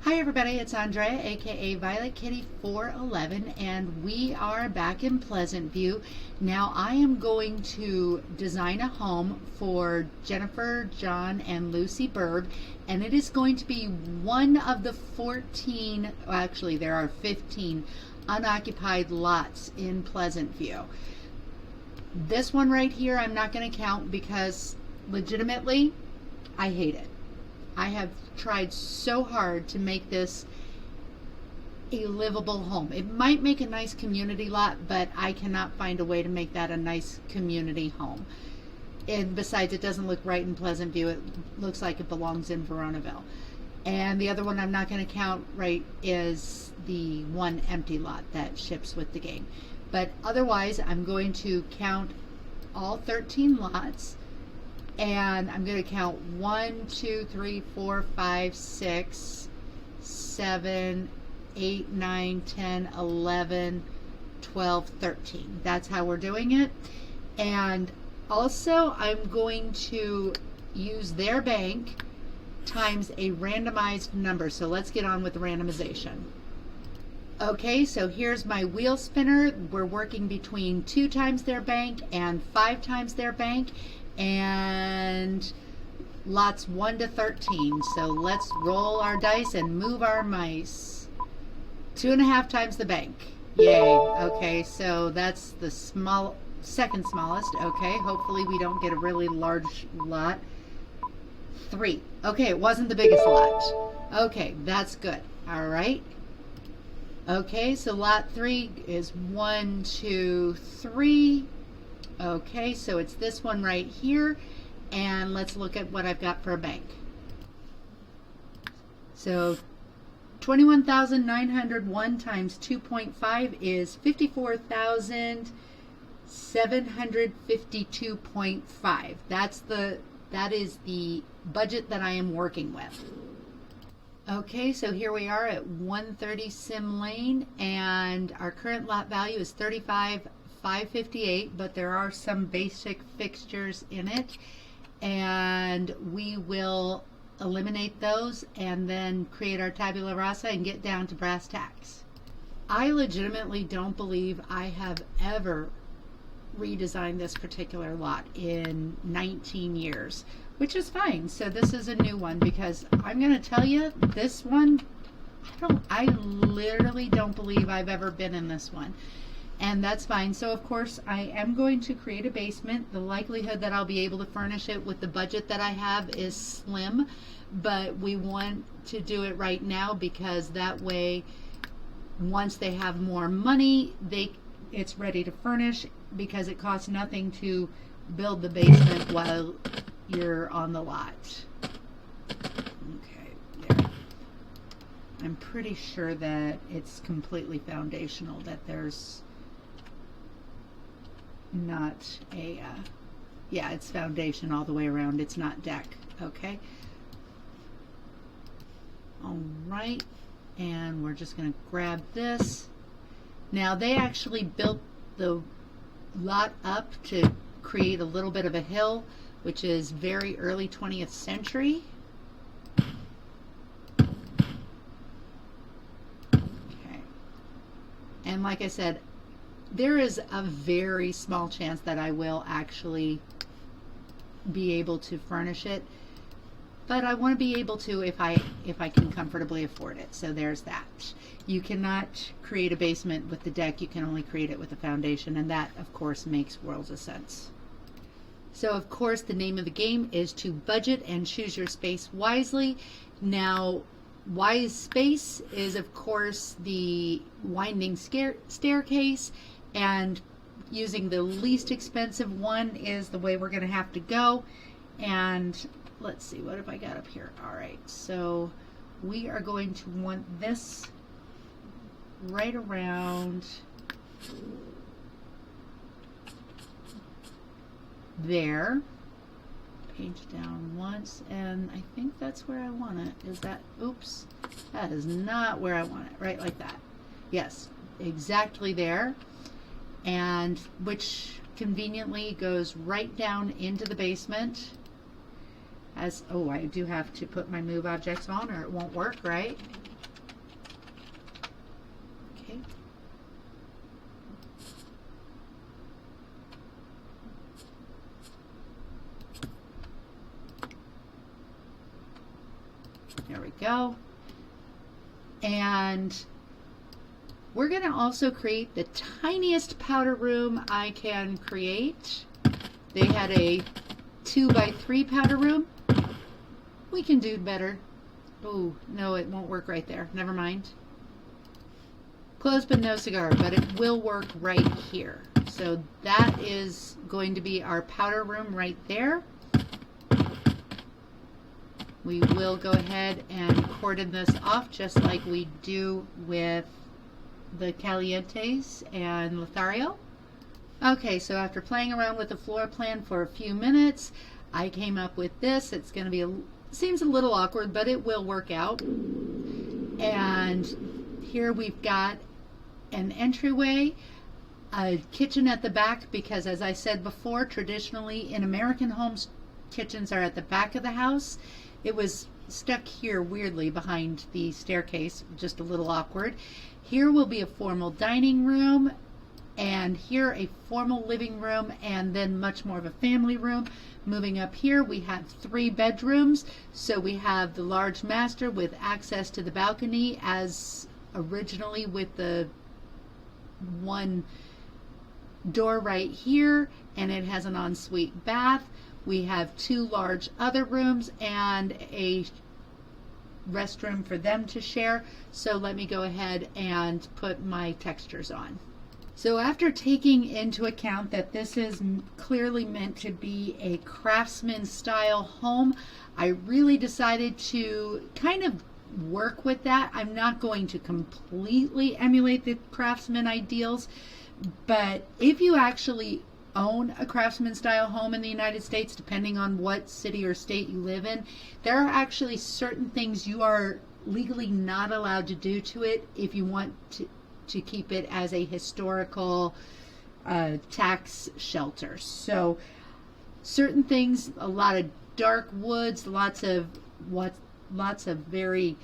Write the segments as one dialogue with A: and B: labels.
A: Hi everybody, it's Andrea, aka Violet Kitty 411, and we are back in Pleasantview. Now I am going to design a home for Jennifer, John, and Lucy Burb, and it is going to be one of the 14, well, actually there are 15 unoccupied lots in Pleasantview. This one right here I'm not going to count because legitimately I hate it. I have tried so hard to make this a livable home. It might make a nice community lot, but I cannot find a way to make that a nice community home. And besides, it doesn't look right in Pleasantview. It looks like it belongs in Veronaville. And the other one I'm not going to count right is the one empty lot that ships with the game. But otherwise, I'm going to count all 13 lots. And I'm going to count 1, 2, 3, 4, 5, 6, 7, 8, 9, 10, 11, 12, 13. That's how we're doing it. And also I'm going to use their bank times a randomized number. So let's get on with the randomization. Okay, so here's my wheel spinner. We're working between 2 times their bank and 5 times their bank. And lots 1 to 13. So let's roll our dice and move our mice. 2.5 times the bank. Yay. Okay, so that's the second smallest. Okay, hopefully we don't get a really large lot. 3. Okay, it wasn't the biggest lot. Okay, that's good. All right. Okay, so lot 3 is 1, 2, 3. Okay, so it's this one right here, and let's look at what I've got for a bank. So 21,901 times 2.5 is 54,752.5. That is the budget that I am working with. Okay, so here we are at 130 Sim Lane, and our current lot value is 35,558, but there are some basic fixtures in it, and we will eliminate those and then create our tabula rasa and get down to brass tacks. I legitimately don't believe I have ever redesigned this particular lot in 19 years, which is fine. So this is a new one because I'm going to tell you, this one, I literally don't believe I've ever been in this one. And that's fine. So of course I am going to create a basement. The likelihood that I'll be able to furnish it with the budget that I have is slim, but we want to do it right now because that way once they have more money, it's ready to furnish, because it costs nothing to build the basement while you're on the lot. Okay, there. I'm pretty sure that it's completely foundational, that there's not a, yeah, it's foundation all the way around. It's not deck. Okay. All right. And we're just going to grab this. Now they actually built the lot up to create a little bit of a hill, which is very early 20th century. Okay. And like I said, there is a very small chance that I will actually be able to furnish it, but I want to be able to if I can comfortably afford it. So there's that. You cannot create a basement with the deck. You can only create it with the foundation, and that of course makes worlds of sense. So of course the name of the game is to budget and choose your space wisely. Now wise space is of course the winding staircase, and using the least expensive one is the way we're going to have to go. And let's see, what have I got up here? All right, so we are going to want this right around there. Page down once, and I think that's where I want it. Is that, oops, that is not where I want it. Right like that. Yes, exactly there. And which conveniently goes right down into the basement. As, oh, I do have to put my move objects on or it won't work, right? Okay. There we go. And we're going to also create the tiniest powder room I can create. They had a 2x3 powder room. We can do better. Oh, no, it won't work right there. Never mind. Close but no cigar, but it will work right here. So that is going to be our powder room right there. We will go ahead and cordon this off just like we do with the Calientes and Lothario. Okay, so after playing around with the floor plan for a few minutes, I came up with this. It's going to be seems a little awkward, but it will work out. And here we've got an entryway, a kitchen at the back, because as I said before, traditionally in American homes, kitchens are at the back of the house. It was stuck here weirdly behind the staircase, just a little awkward. Here will be a formal dining room, and here a formal living room, and then much more of a family room. Moving up here, we have 3 bedrooms. So we have the large master with access to the balcony, as originally with the one door right here, and it has an ensuite bath. We have 2 large other rooms and a restroom for them to share. So let me go ahead and put my textures on. So after taking into account that this is clearly meant to be a Craftsman style home, I really decided to kind of work with that. I'm not going to completely emulate the Craftsman ideals, but if you actually own a Craftsman style home in the United States, depending on what city or state you live in, there are actually certain things you are legally not allowed to do to it if you want to keep it as a historical tax shelter. So certain things, a lot of dark woods, lots of very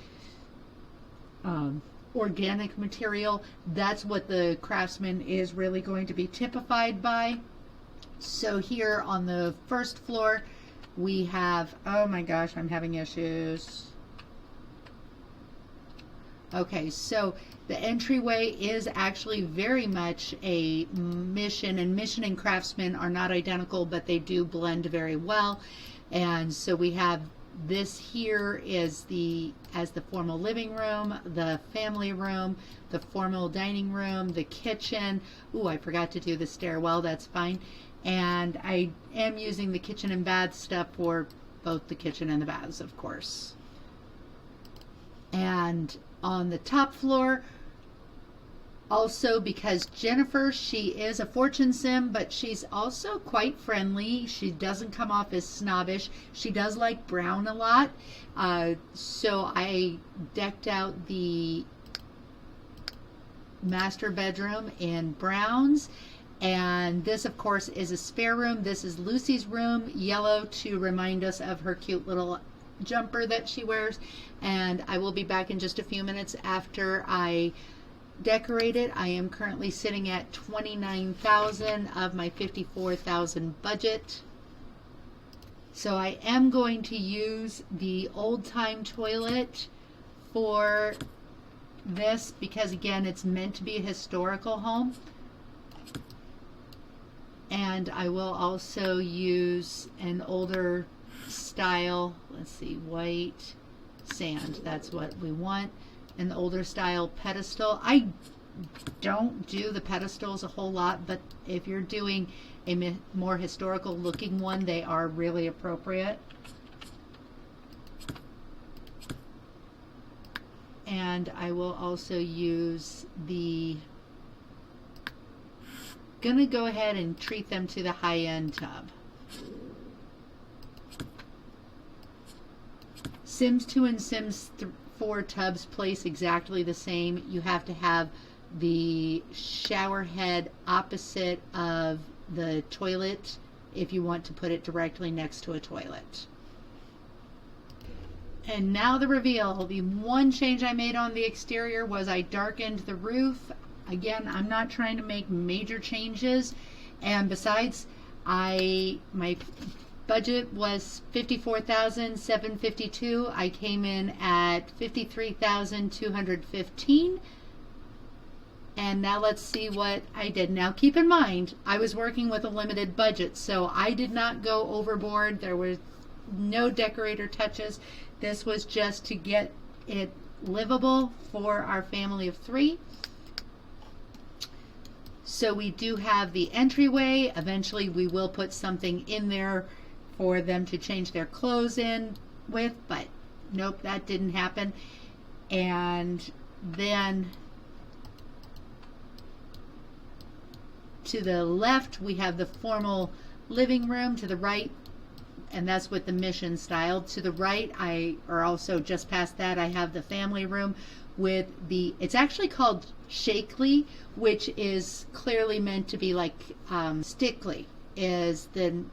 A: organic material, that's what the Craftsman is really going to be typified by. So here on the first floor we have, oh my gosh, I'm having issues. Okay, so the entryway is actually very much a Mission, and Mission and Craftsman are not identical, but they do blend very well. And so we have this here is as the formal living room, the family room, the formal dining room, the kitchen. Ooh, I forgot to do the stairwell, that's fine. And I am using the kitchen and bath stuff for both the kitchen and the baths, of course. And on the top floor, also because Jennifer, she is a fortune sim, but she's also quite friendly. She doesn't come off as snobbish. She does like brown a lot. So I decked out the master bedroom in browns. And this, of course, is a spare room. This is Lucy's room, yellow to remind us of her cute little jumper that she wears. And I will be back in just a few minutes after I decorate it. I am currently sitting at $29,000 of my $54,000 budget. So I am going to use the old time toilet for this because, again, it's meant to be a historical home. And I will also use an older style, let's see, white sand, that's what we want, an older style pedestal. I don't do the pedestals a whole lot, but if you're doing a more historical looking one, they are really appropriate. And I will also use gonna go ahead and treat them to the high-end tub. Sims 2 and Sims 4 tubs place exactly the same. You have to have the shower head opposite of the toilet if you want to put it directly next to a toilet. And now the reveal. The one change I made on the exterior was I darkened the roof. Again, I'm not trying to make major changes. And besides, my budget was $54,752. I came in at $53,215. And now let's see what I did. Now keep in mind, I was working with a limited budget, so I did not go overboard. There were no decorator touches. This was just to get it livable for our family of 3. So we do have the entryway. Eventually we will put something in there for them to change their clothes in with, but nope, that didn't happen. And then to the left we have the formal living room. To the right, and that's with the mission style. To the right, or also just past that, I have the family room with the, it's actually called Shakely, which is clearly meant to be like Stickley is the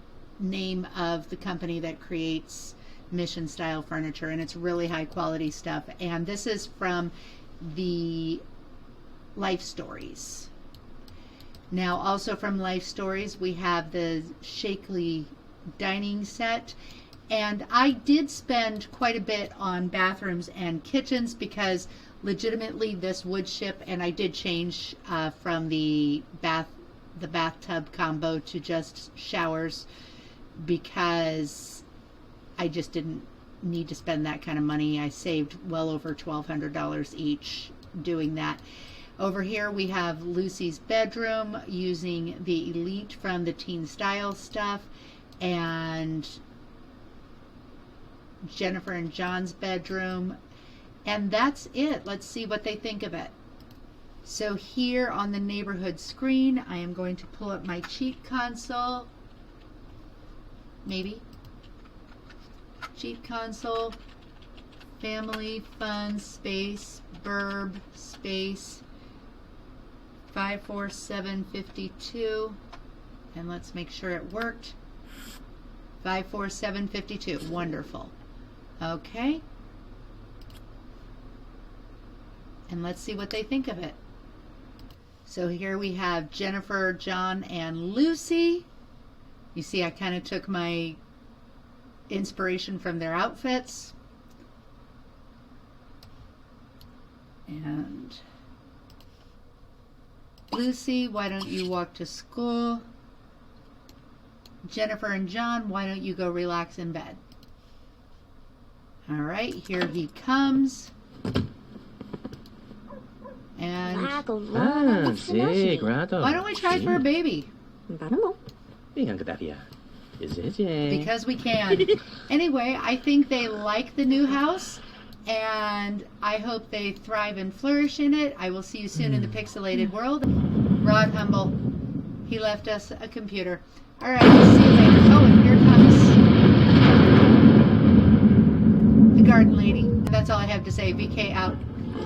A: name of the company that creates mission style furniture, and it's really high quality stuff. And this is from the Life Stories. Now also from Life Stories we have the Shakely dining set, and I did spend quite a bit on bathrooms and kitchens because legitimately this would ship, and I did change from the bathtub combo to just showers because I just didn't need to spend that kind of money. I saved well over $1,200 each doing that. Over here we have Lucy's bedroom using the Elite from the Teen Style stuff, and Jennifer and John's bedroom, and that's it. Let's see what they think of it. So here on the neighborhood screen I am going to pull up my cheat console. Maybe cheat console, family fun space, Burb space 54752, and let's make sure it worked. 54752. Wonderful. Okay, and let's see what they think of it. So here we have Jennifer, John, and Lucy. You see I kind of took my inspiration from their outfits. And Lucy, why don't you walk to school? Jennifer and John, why don't you go relax in bed? All right, here he comes. And why don't we try for a baby? Because we can. Anyway, I think they like the new house, and I hope they thrive and flourish in it. I will see you soon in the pixelated world. Rod Humble, he left us a computer. All right, see you later. Oh, and here comes the garden lady. That's all I have to say. VK out.